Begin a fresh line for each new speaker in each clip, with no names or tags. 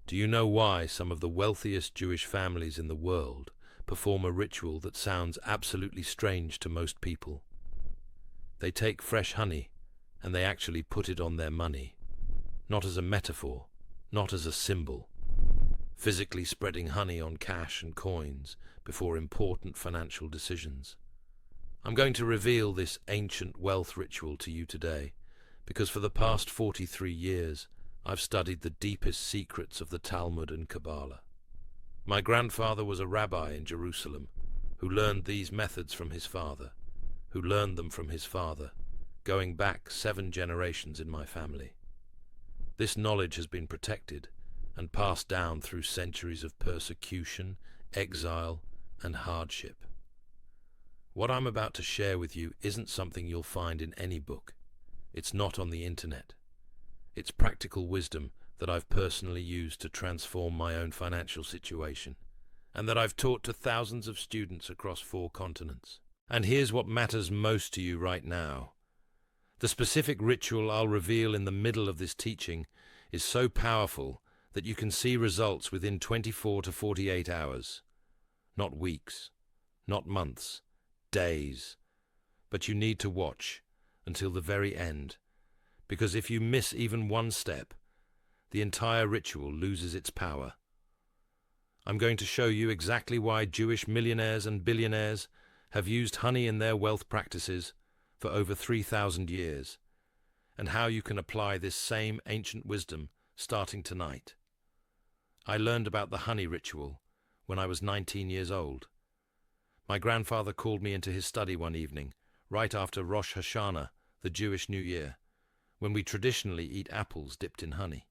Do you know why some of the wealthiest Jewish families in the world perform a ritual that sounds absolutely strange to most people? They take fresh honey and they actually put it on their money, not as a metaphor, not as a symbol, physically spreading honey on cash and coins before important financial decisions. I'm going to reveal this ancient wealth ritual to you today because for the past 43 years, I've studied the deepest secrets of the Talmud and Kabbalah. My grandfather was a rabbi in Jerusalem who learned these methods from his father, who learned them from his father, going back 7 generations in my family. This knowledge has been protected and passed down through centuries of persecution, exile, and hardship. What I'm about to share with you isn't something you'll find in any book. It's not on the internet. It's practical wisdom that I've personally used to transform my own financial situation, and that I've taught to thousands of students across 4 continents. And here's what matters most to you right now. The specific ritual I'll reveal in the middle of this teaching is so powerful that you can see results within 24 to 48 hours. Not weeks, not months, days. But you need to watch until the very end, because if you miss even one step, the entire ritual loses its power. I'm going to show you exactly why Jewish millionaires and billionaires have used honey in their wealth practices for over 3,000 years, and how you can apply this same ancient wisdom starting tonight. I learned about the honey ritual when I was 19 years old. My grandfather called me into his study one evening, right after Rosh Hashanah, the Jewish New Year, when we traditionally eat apples dipped in honey.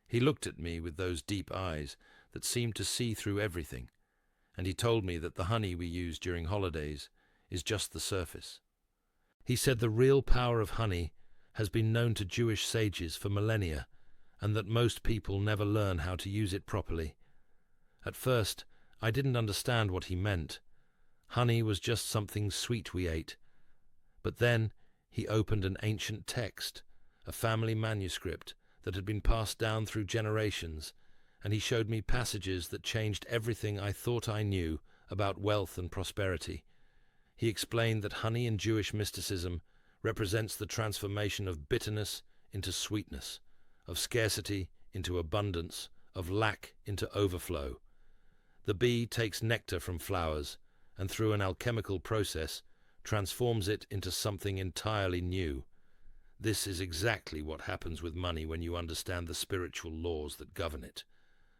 He looked at me with those deep eyes that seemed to see through everything, and he told me that the honey we use during holidays is just the surface. He said the real power of honey has been known to Jewish sages for millennia, and that most people never learn how to use it properly. At first, I didn't understand what he meant. Honey was just something sweet we ate. But then he opened an ancient text, a family manuscript that had been passed down through generations, and he showed me passages that changed everything I thought I knew about wealth and prosperity. He explained that honey in Jewish mysticism represents the transformation of bitterness into sweetness, of scarcity into abundance, of lack into overflow. The bee takes nectar from flowers, and through an alchemical process, transforms it into something entirely new. This is exactly what happens with money when you understand the spiritual laws that govern it.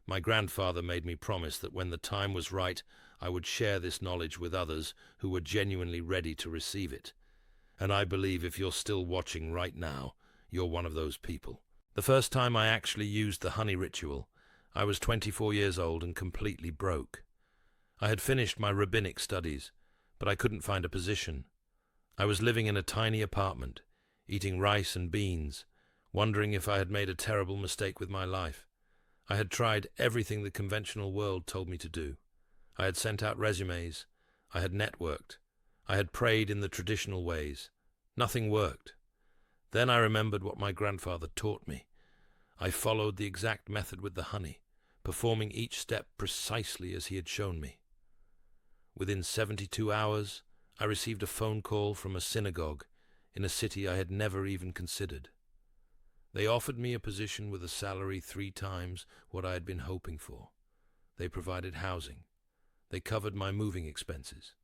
My grandfather made me promise that when the time was right, I would share this knowledge with others who were genuinely ready to receive it. And I believe if you're still watching right now, you're one of those people. The first time I actually used the honey ritual, I was 24 years old and completely broke. I had finished my rabbinic studies, but I couldn't find a position. I was living in a tiny apartment, eating rice and beans, wondering if I had made a terrible mistake with my life. I had tried everything the conventional world told me to do. I had sent out resumes. I had networked. I had prayed in the traditional ways. Nothing worked. Then I remembered what my grandfather taught me. I followed the exact method with the honey, performing each step precisely as he had shown me. Within 72 hours, I received a phone call from a synagogue in a city I had never even considered. They offered me a position with a salary 3 times what I had been hoping for. They provided housing. They covered my moving expenses.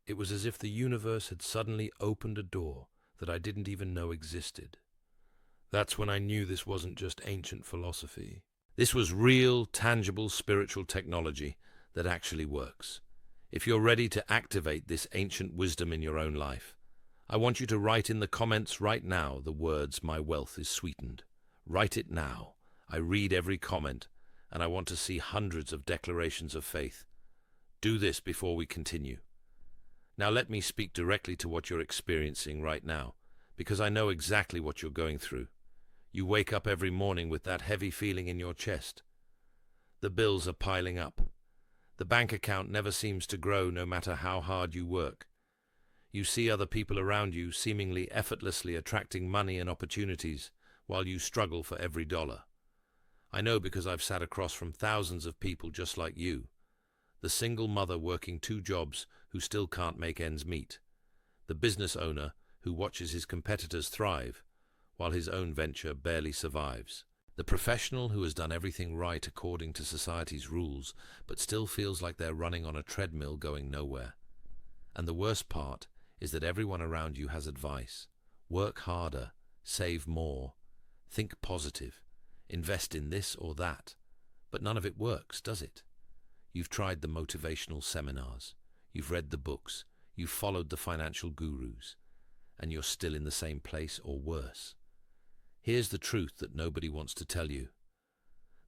It was as if the universe had suddenly opened a door that I didn't even know existed. That's when I knew this wasn't just ancient philosophy. This was real, tangible spiritual technology that actually works. If you're ready to activate this ancient wisdom in your own life, I want you to write in the comments right now the words, "My wealth is sweetened." Write it now. I read every comment, and I want to see hundreds of declarations of faith. Do this before we continue. Now let me speak directly to what you're experiencing right now, because I know exactly what you're going through. You wake up every morning with that heavy feeling in your chest. The bills are piling up. The bank account never seems to grow no matter how hard you work. You see other people around you seemingly effortlessly attracting money and opportunities while you struggle for every dollar. I know because I've sat across from thousands of people just like you. The single mother working 2 jobs who still can't make ends meet. The business owner who watches his competitors thrive, while his own venture barely survives. The professional who has done everything right according to society's rules, but still feels like they're running on a treadmill going nowhere. And the worst part is that everyone around you has advice. Work harder, save more, think positive, invest in this or that. But none of it works, does it? You've tried the motivational seminars, you've read the books, you've followed the financial gurus, and you're still in the same place or worse. Here's the truth that nobody wants to tell you.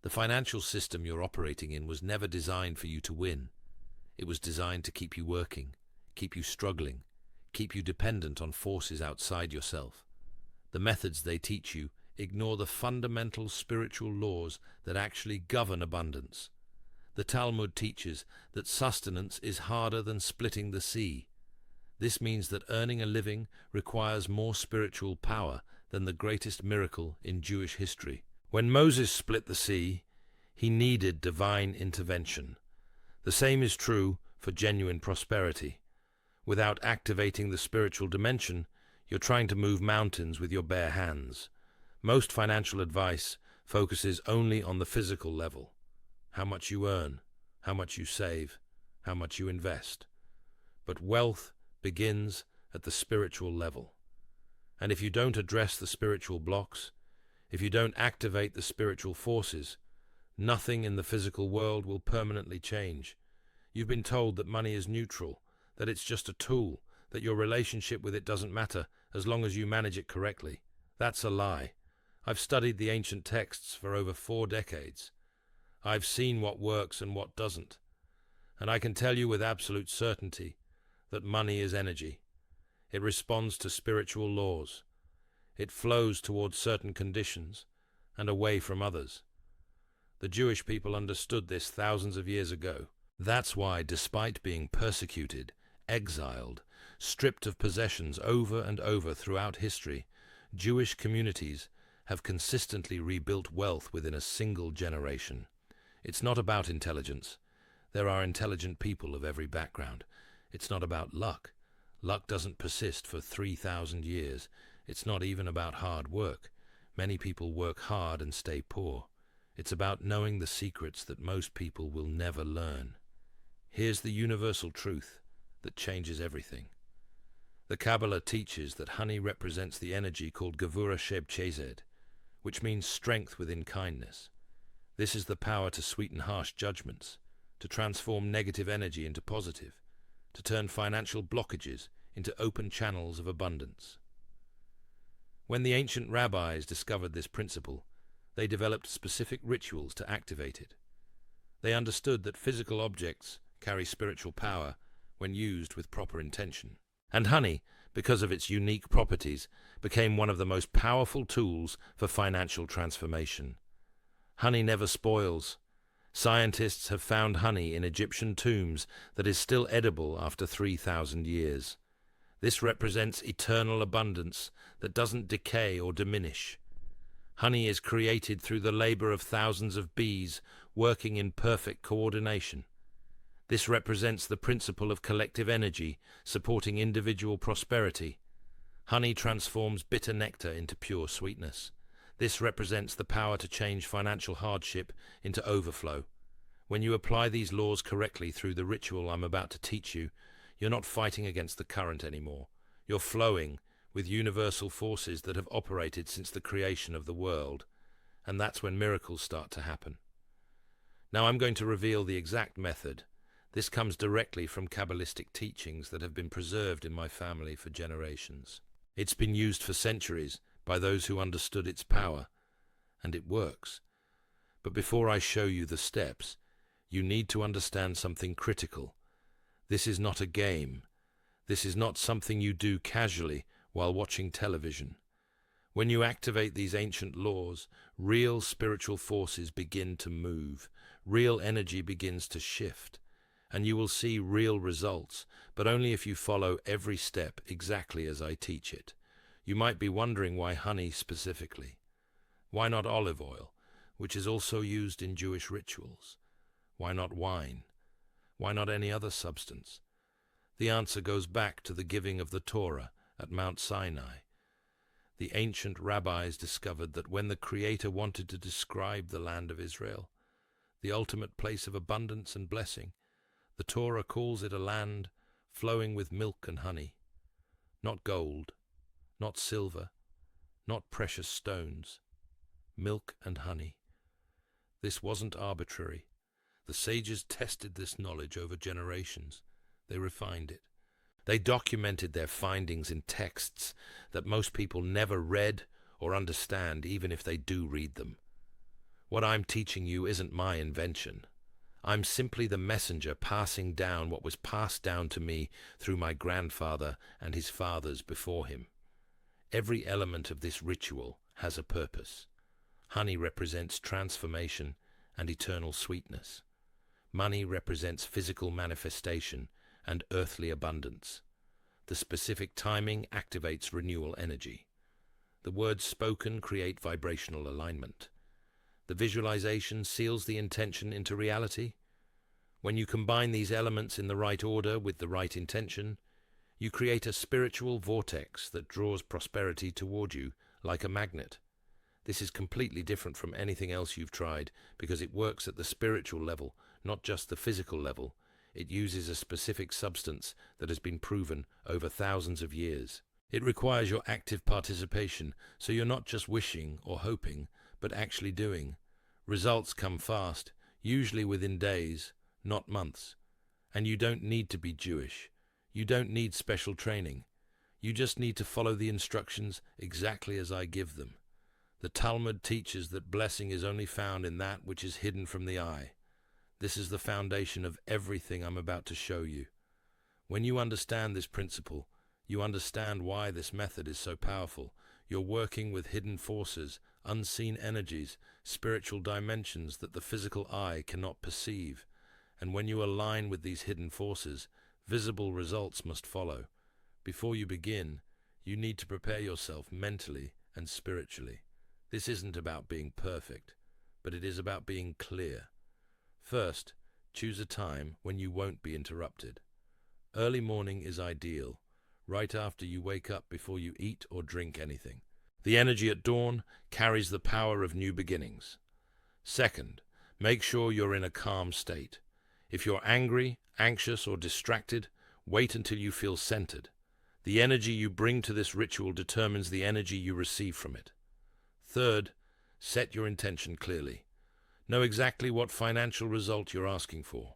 The financial system you're operating in was never designed for you to win. It was designed to keep you working, keep you struggling, keep you dependent on forces outside yourself. The methods they teach you ignore the fundamental spiritual laws that actually govern abundance. The Talmud teaches that sustenance is harder than splitting the sea. This means that earning a living requires more spiritual power than the greatest miracle in Jewish history. When Moses split the sea, he needed divine intervention. The same is true for genuine prosperity. Without activating the spiritual dimension, you're trying to move mountains with your bare hands. Most financial advice focuses only on the physical level. How much you earn, how much you save, how much you invest. But wealth begins at the spiritual level. And if you don't address the spiritual blocks, if you don't activate the spiritual forces, nothing in the physical world will permanently change. You've been told that money is neutral, that it's just a tool, that your relationship with it doesn't matter as long as you manage it correctly. That's a lie. I've studied the ancient texts for over 4 decades. I've seen what works and what doesn't. And I can tell you with absolute certainty that money is energy. It responds to spiritual laws. It flows towards certain conditions and away from others. The Jewish people understood this thousands of years ago. That's why, despite being persecuted, exiled, stripped of possessions over and over throughout history, Jewish communities have consistently rebuilt wealth within a single generation. It's not about intelligence. There are intelligent people of every background. It's not about luck. Luck doesn't persist for 3,000 years. It's not even about hard work. Many people work hard and stay poor. It's about knowing the secrets that most people will never learn. Here's the universal truth that changes everything. The Kabbalah teaches that honey represents the energy called Gevura Sheb Chesed, which means strength within kindness. This is the power to sweeten harsh judgments, to transform negative energy into positive, to turn financial blockages into open channels of abundance. When the ancient rabbis discovered this principle, they developed specific rituals to activate it. They understood that physical objects carry spiritual power when used with proper intention. And honey, because of its unique properties, became one of the most powerful tools for financial transformation. Honey never spoils. Scientists have found honey in Egyptian tombs that is still edible after 3,000 years. This represents eternal abundance that doesn't decay or diminish. Honey is created through the labor of thousands of bees working in perfect coordination. This represents the principle of collective energy supporting individual prosperity. Honey transforms bitter nectar into pure sweetness. This represents the power to change financial hardship into overflow. When you apply these laws correctly through the ritual I'm about to teach you, you're not fighting against the current anymore. You're flowing with universal forces that have operated since the creation of the world. And that's when miracles start to happen. Now I'm going to reveal the exact method. This comes directly from Kabbalistic teachings that have been preserved in my family for generations. It's been used for centuries by those who understood its power, and it works. But before I show you the steps, you need to understand something critical. This is not a game. This is not something you do casually while watching television. When you activate these ancient laws, real spiritual forces begin to move, real energy begins to shift, and you will see real results, but only if you follow every step exactly as I teach it. You might be wondering why honey specifically. Why not olive oil? which is also used in Jewish rituals. Why not wine? Why not any other substance? The answer goes back to the giving of the Torah at Mount Sinai. The ancient rabbis discovered that when the Creator wanted to describe the land of Israel, the ultimate place of abundance and blessing, the Torah calls it a land flowing with milk and honey. Not gold, not silver, not precious stones. Milk and honey. This wasn't arbitrary. The sages tested this knowledge over generations. They refined it. They documented their findings in texts that most people never read or understand, even if they do read them. What I'm teaching you isn't my invention. I'm simply the messenger passing down what was passed down to me through my grandfather and his fathers before him. Every element of this ritual has a purpose. Honey represents transformation and eternal sweetness. Money represents physical manifestation and earthly abundance. The specific timing activates renewal energy. The words spoken create vibrational alignment. The visualization seals the intention into reality. When you combine these elements in the right order with the right intention, you create a spiritual vortex that draws prosperity toward you like a magnet. This is completely different from anything else you've tried because it works at the spiritual level, not just the physical level. It uses a specific substance that has been proven over thousands of years. It requires your active participation, so you're not just wishing or hoping, but actually doing. Results come fast, usually within days, not months. And you don't need to be Jewish. You don't need special training. You just need to follow the instructions exactly as I give them. The Talmud teaches that blessing is only found in that which is hidden from the eye. This is the foundation of everything I'm about to show you. When you understand this principle, you understand why this method is so powerful. You're working with hidden forces, unseen energies, spiritual dimensions that the physical eye cannot perceive. And when you align with these hidden forces, visible results must follow. Before you begin, you need to prepare yourself mentally and spiritually. This isn't about being perfect, but it is about being clear. First, choose a time when you won't be interrupted. Early morning is ideal, right after you wake up before you eat or drink anything. The energy at dawn carries the power of new beginnings. Second, make sure you're in a calm state. If you're angry, anxious, or distracted, wait until you feel centered. The energy you bring to this ritual determines the energy you receive from it. Third, set your intention clearly. Know exactly what financial result you're asking for.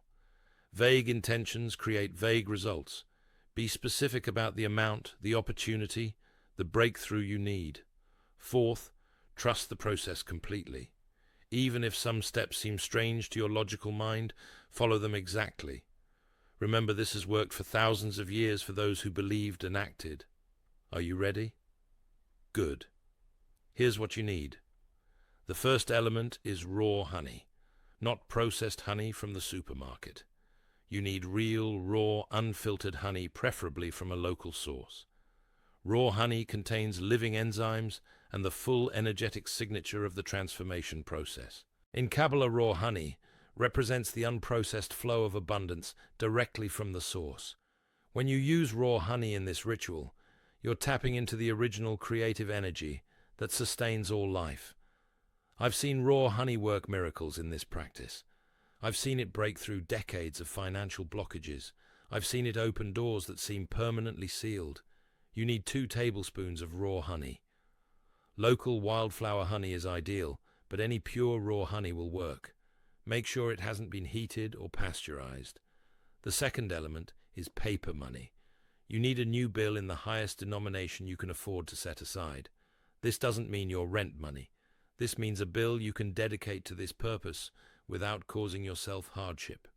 Vague intentions create vague results. Be specific about the amount, the opportunity, the breakthrough you need. Fourth, trust the process completely. Even if some steps seem strange to your logical mind, follow them exactly. Remember, this has worked for thousands of years for those who believed and acted. Are you ready? Good. Here's what you need. The first element is raw honey, not processed honey from the supermarket. You need real, raw, unfiltered honey, preferably from a local source. Raw honey contains living enzymes and the full energetic signature of the transformation process. In Kabbalah, raw honey represents the unprocessed flow of abundance directly from the source. When you use raw honey in this ritual, you're tapping into the original creative energy that sustains all life. I've seen raw honey work miracles in this practice. I've seen it break through decades of financial blockages. I've seen it open doors that seem permanently sealed. You need 2 tablespoons of raw honey. Local wildflower honey is ideal, but any pure raw honey will work. Make sure it hasn't been heated or pasteurized. The second element is paper money. You need a new bill in the highest denomination you can afford to set aside. This doesn't mean your rent money. This means a bill you can dedicate to this purpose without causing yourself hardship.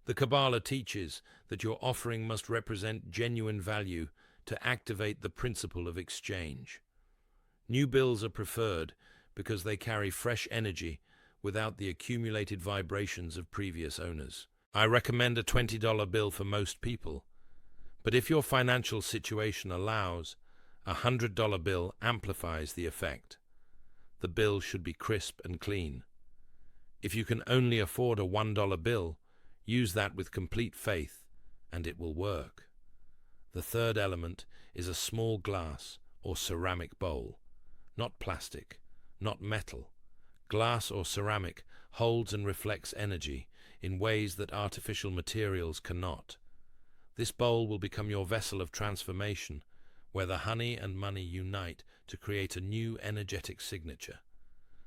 The Kabbalah teaches that your offering must represent genuine value to activate the principle of exchange. New bills are preferred because they carry fresh energy without the accumulated vibrations of previous owners. I recommend a $20 bill for most people, but if your financial situation allows, a $100 bill amplifies the effect. the bill should be crisp and clean. If you can only afford a $1 bill, use that with complete faith, and it will work. The third element is a small glass or ceramic bowl. Not plastic, not metal. Glass or ceramic holds and reflects energy in ways that artificial materials cannot. This bowl will become your vessel of transformation, where the honey and money unite to create a new energetic signature.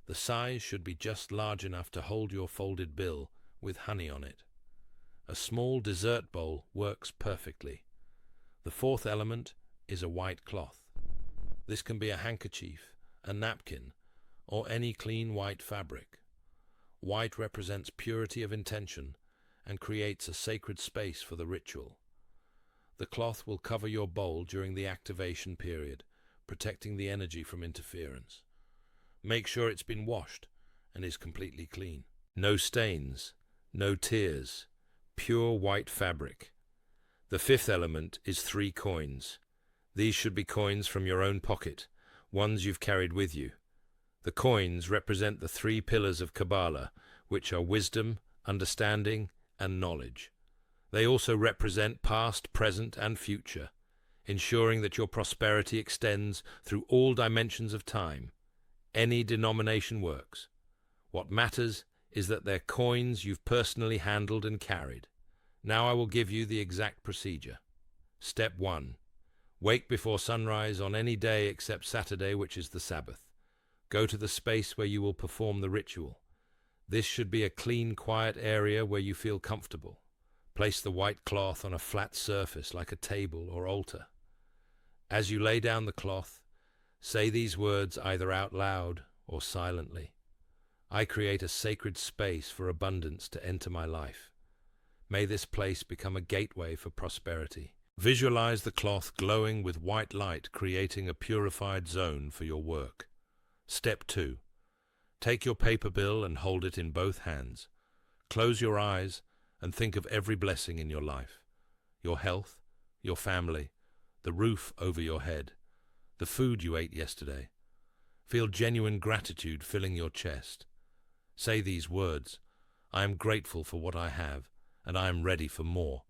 The size should be just large enough to hold your folded bill with honey on it. A small dessert bowl works perfectly. The fourth element is a white cloth. This can be a handkerchief, a napkin, or any clean white fabric. White represents purity of intention and creates a sacred space for the ritual. The cloth will cover your bowl during the activation period, protecting the energy from interference. Make sure it's been washed and is completely clean. No stains, no tears, pure white fabric. The fifth element is 3 coins. These should be coins from your own pocket, ones you've carried with you. The coins represent the 3 pillars of Kabbalah, which are wisdom, understanding, and knowledge. They also represent past, present, and future, ensuring that your prosperity extends through all dimensions of time. Any denomination works. What matters is that they're coins you've personally handled and carried. Now I will give you the exact procedure. Step 1. Wake before sunrise on any day except Saturday, which is the Sabbath. Go to the space where you will perform the ritual. This should be a clean, quiet area where you feel comfortable. Place the white cloth on a flat surface like a table or altar. As you lay down the cloth, say these words either out loud or silently. I create a sacred space for abundance to enter my life. May this place become a gateway for prosperity. Visualize the cloth glowing with white light, creating a purified zone for your work. Step 2. Take your paper bill and hold it in both hands. Close your eyes and think of every blessing in your life. Your health, your family, the roof over your head, the food you ate yesterday. Feel genuine gratitude filling your chest. Say these words: I am grateful for what I have, and I am ready for more.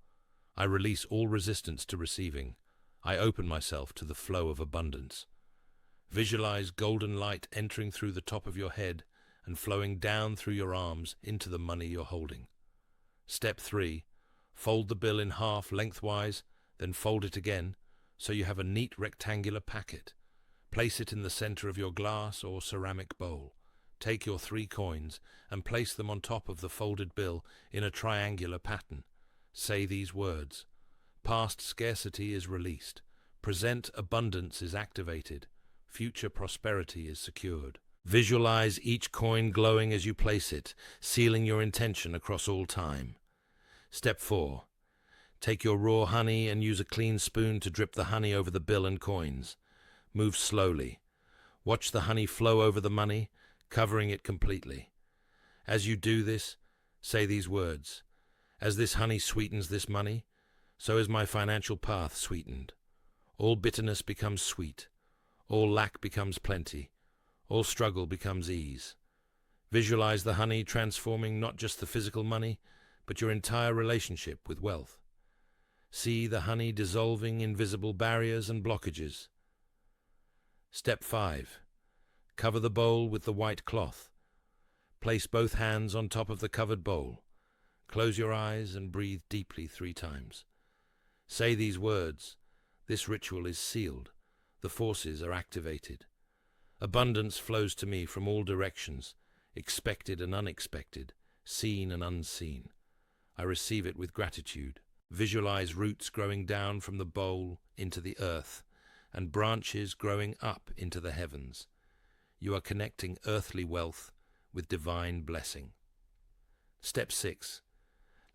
I release all resistance to receiving. I open myself to the flow of abundance. Visualize golden light entering through the top of your head and flowing down through your arms into the money you're holding. Step 3. Fold the bill in half lengthwise, then fold it again so you have a neat rectangular packet. Place it in the center of your glass or ceramic bowl. Take your 3 coins and place them on top of the folded bill in a triangular pattern. Say these words: past scarcity is released. Present abundance is activated. Future prosperity is secured. Visualize each coin glowing as you place it, sealing your intention across all time. Step 4. Take your raw honey and use a clean spoon to drip the honey over the bill and coins. Move slowly. Watch the honey flow over the money, covering it completely. As you do this, say these words: as this honey sweetens this money, so is my financial path sweetened. All bitterness becomes sweet. All lack becomes plenty. All struggle becomes ease. Visualize the honey transforming not just the physical money, but your entire relationship with wealth. See the honey dissolving invisible barriers and blockages. Step 5. Cover the bowl with the white cloth. Place both hands on top of the covered bowl. Close your eyes and breathe deeply 3 times. Say these words: this ritual is sealed. The forces are activated. Abundance flows to me from all directions, expected and unexpected, seen and unseen. I receive it with gratitude. Visualize roots growing down from the bowl into the earth and branches growing up into the heavens. You are connecting earthly wealth with divine blessing. Step 6.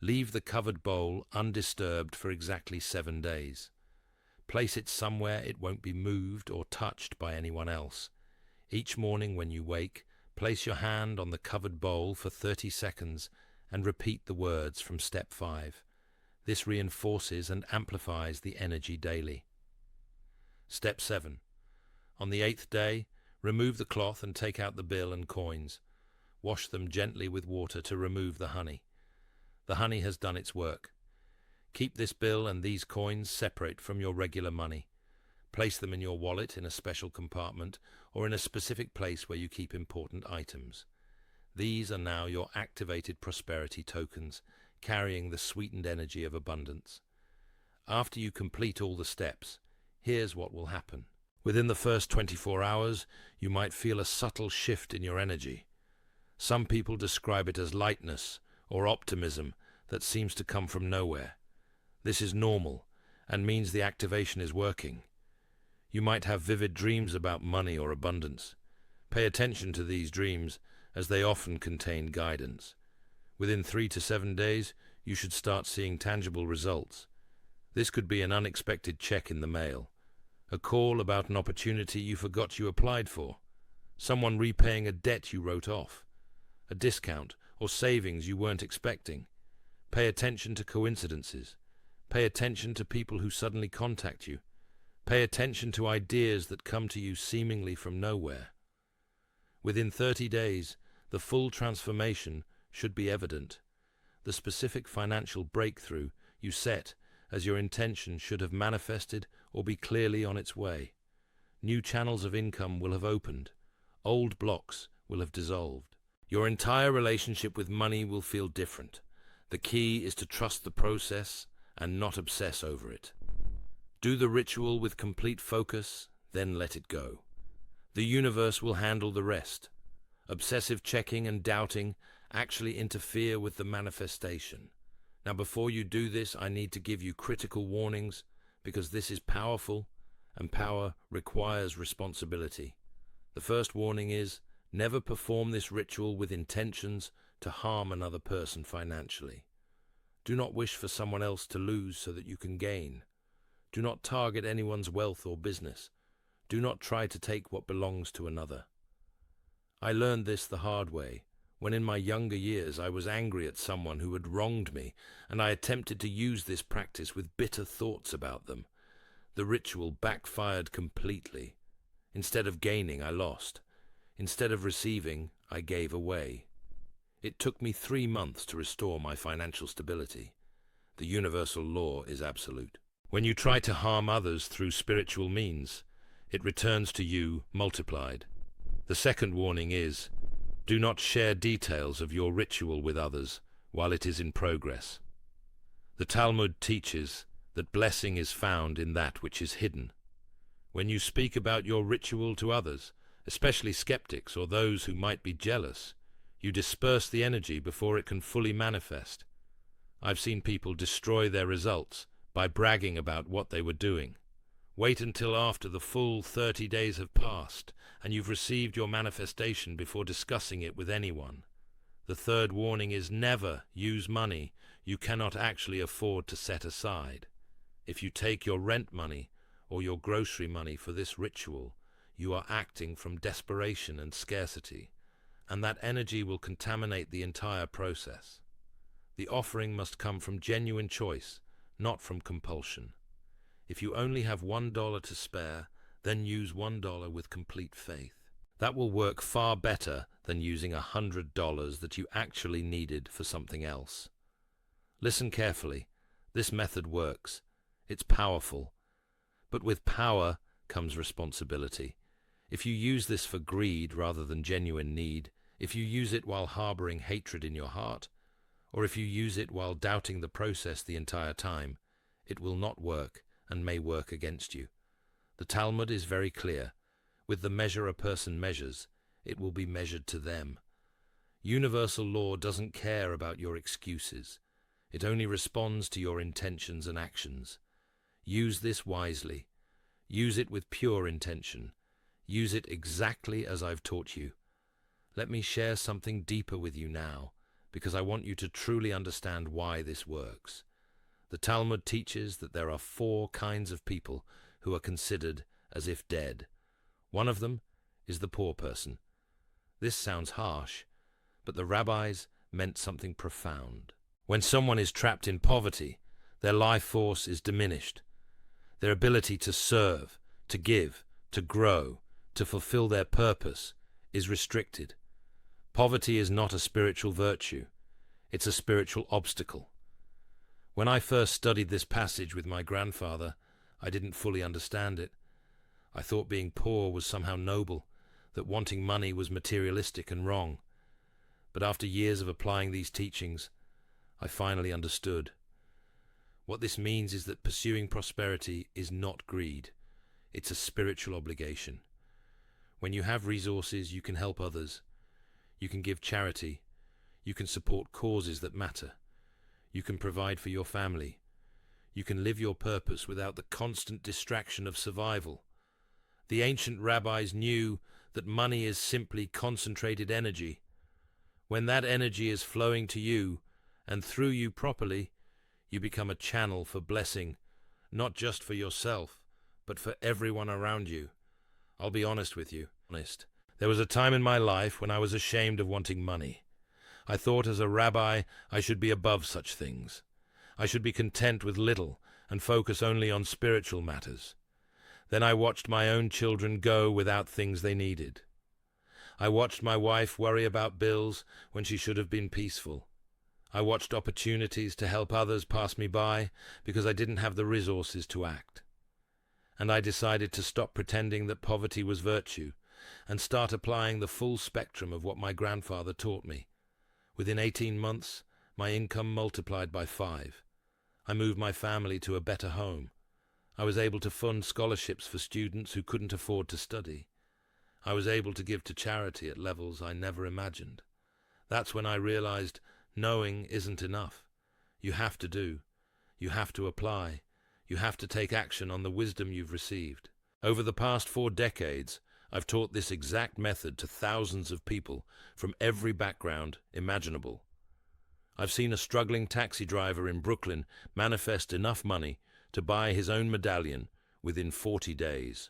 Leave the covered bowl undisturbed for exactly 7 days. Place it somewhere it won't be moved or touched by anyone else. Each morning when you wake, place your hand on the covered bowl for 30 seconds and repeat the words from step 5. This reinforces and amplifies the energy daily. Step 7. On the 8th day, Remove the cloth and take out the bill and coins. Wash them gently with water to remove the honey. The honey has done its work. Keep this bill and these coins separate from your regular money. Place them in your wallet in a special compartment or in a specific place where you keep important items. These are now your activated prosperity tokens, carrying the sweetened energy of abundance. After you complete all the steps, here's what will happen. Within the first 24 hours, you might feel a subtle shift in your energy. Some people describe it as lightness or optimism that seems to come from nowhere. This is normal and means the activation is working. You might have vivid dreams about money or abundance. Pay attention to these dreams, as they often contain guidance. Within 3 to 7 days, you should start seeing tangible results. This could be an unexpected check in the mail, a call about an opportunity you forgot you applied for, someone repaying a debt you wrote off, a discount or savings you weren't expecting. Pay attention to coincidences. Pay attention to people who suddenly contact you. Pay attention to ideas that come to you seemingly from nowhere. Within 30 days, the full transformation should be evident. The specific financial breakthrough you set as your intention should have manifested or be clearly on its way. New channels of income will have opened. Old blocks will have dissolved. Your entire relationship with money will feel different. The key is to trust the process and not obsess over it. Do the ritual with complete focus, then let it go. The universe will handle the rest. Obsessive checking and doubting actually interfere with the manifestation. Now, before you do this, I need to give you critical warnings, because this is powerful, and power requires responsibility. The first warning is, never perform this ritual with intentions to harm another person financially. Do not wish for someone else to lose so that you can gain. Do not target anyone's wealth or business. Do not try to take what belongs to another. I learned this the hard way, when in my younger years I was angry at someone who had wronged me, and I attempted to use this practice with bitter thoughts about them. The ritual backfired completely. Instead of gaining, I lost. Instead of receiving, I gave away. It took me 3 months to restore my financial stability. The universal law is absolute. When you try to harm others through spiritual means, it returns to you multiplied. The second warning is, do not share details of your ritual with others while it is in progress. The Talmud teaches that blessing is found in that which is hidden. When you speak about your ritual to others, especially skeptics or those who might be jealous, you disperse the energy before it can fully manifest. I've seen people destroy their results by bragging about what they were doing. Wait until after the full 30 days have passed and you've received your manifestation before discussing it with anyone. The third warning is never use money you cannot actually afford to set aside. If you take your rent money or your grocery money for this ritual, you are acting from desperation and scarcity, and that energy will contaminate the entire process. The offering must come from genuine choice, not from compulsion. If you only have $1 to spare, then use $1 with complete faith. That will work far better than using $100 that you actually needed for something else. Listen carefully. This method works. It's powerful. But with power comes responsibility. If you use this for greed rather than genuine need, if you use it while harboring hatred in your heart, or if you use it while doubting the process the entire time, it will not work and may work against you. The Talmud is very clear. With the measure a person measures, it will be measured to them. Universal law doesn't care about your excuses. It only responds to your intentions and actions. Use this wisely. Use it with pure intention. Use it exactly as I've taught you. Let me share something deeper with you now, because I want you to truly understand why this works. The Talmud teaches that there are 4 kinds of people who are considered as if dead. One of them is the poor person. This sounds harsh, but the rabbis meant something profound. When someone is trapped in poverty, their life force is diminished. Their ability to serve, to give, to grow, to fulfill their purpose is restricted. Poverty is not a spiritual virtue. It's a spiritual obstacle. When I first studied this passage with my grandfather, I didn't fully understand it. I thought being poor was somehow noble, that wanting money was materialistic and wrong. But after years of applying these teachings, I finally understood. What this means is that pursuing prosperity is not greed. It's a spiritual obligation. When you have resources, you can help others. You can give charity. You can support causes that matter. You can provide for your family. You can live your purpose without the constant distraction of survival. The ancient rabbis knew that money is simply concentrated energy. When that energy is flowing to you and through you properly, you become a channel for blessing, not just for yourself, but for everyone around you. I'll be honest with you. There was a time in my life when I was ashamed of wanting money. I thought as a rabbi I should be above such things. I should be content with little and focus only on spiritual matters. Then I watched my own children go without things they needed. I watched my wife worry about bills when she should have been peaceful. I watched opportunities to help others pass me by because I didn't have the resources to act. And I decided to stop pretending that poverty was virtue and start applying the full spectrum of what my grandfather taught me. Within 18 months, my income multiplied by 5. I moved my family to a better home. I was able to fund scholarships for students who couldn't afford to study. I was able to give to charity at levels I never imagined. That's when I realized knowing isn't enough. You have to do. You have to apply. You have to take action on the wisdom you've received. Over the past 4 decades, I've taught this exact method to thousands of people from every background imaginable. I've seen a struggling taxi driver in Brooklyn manifest enough money to buy his own medallion within 40 days.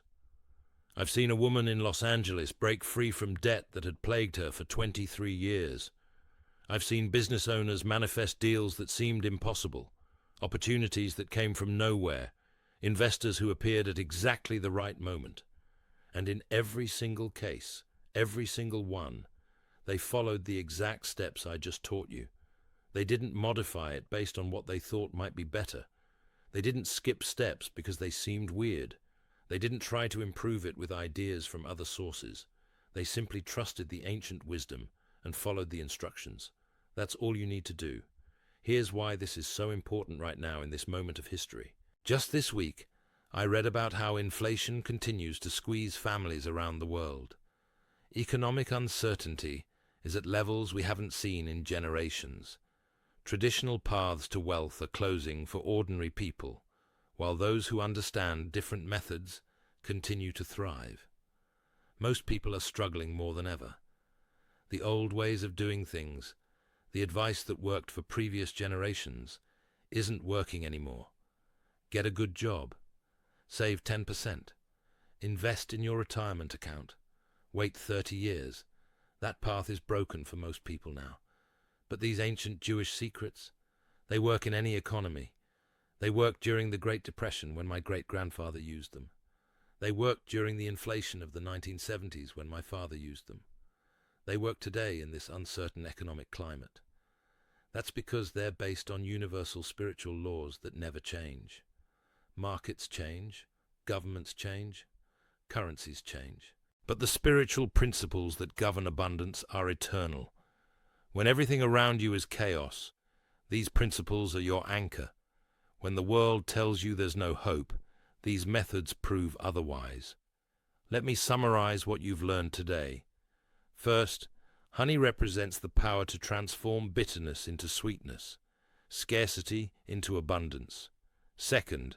I've seen a woman in Los Angeles break free from debt that had plagued her for 23 years. I've seen business owners manifest deals that seemed impossible, opportunities that came from nowhere, investors who appeared at exactly the right moment. And in every single case, every single one, they followed the exact steps I just taught you. They didn't modify it based on what they thought might be better. They didn't skip steps because they seemed weird. They didn't try to improve it with ideas from other sources. They simply trusted the ancient wisdom and followed the instructions. That's all you need to do. Here's why this is so important right now in this moment of history. Just this week, I read about how inflation continues to squeeze families around the world. Economic uncertainty is at levels we haven't seen in generations. Traditional paths to wealth are closing for ordinary people, while those who understand different methods continue to thrive. Most people are struggling more than ever. The old ways of doing things, the advice that worked for previous generations, isn't working anymore. Get a good job. Save 10%. Invest in your retirement account. Wait 30 years. That path is broken for most people now. But these ancient Jewish secrets, they work in any economy. They worked during the Great Depression when my great-grandfather used them. They worked during the inflation of the 1970s when my father used them. They work today in this uncertain economic climate. That's because they're based on universal spiritual laws that never change. Markets change, governments change, currencies change. But the spiritual principles that govern abundance are eternal. When everything around you is chaos, these principles are your anchor. When the world tells you there's no hope, these methods prove otherwise. Let me summarize what you've learned today. First, honey represents the power to transform bitterness into sweetness, scarcity into abundance. Second,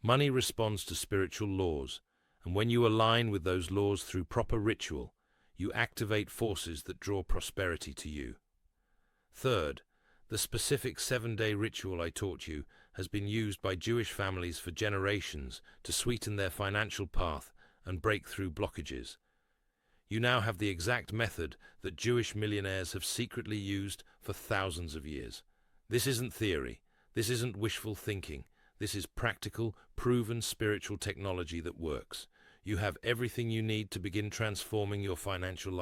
money responds to spiritual laws, and when you align with those laws through proper ritual, you activate forces that draw prosperity to you. Third, the specific 7-day ritual I taught you has been used by Jewish families for generations to sweeten their financial path and break through blockages. You now have the exact method that Jewish millionaires have secretly used for thousands of years. This isn't theory. This isn't wishful thinking. This is practical, proven spiritual technology that works. you have everything you need to begin transforming your financial life.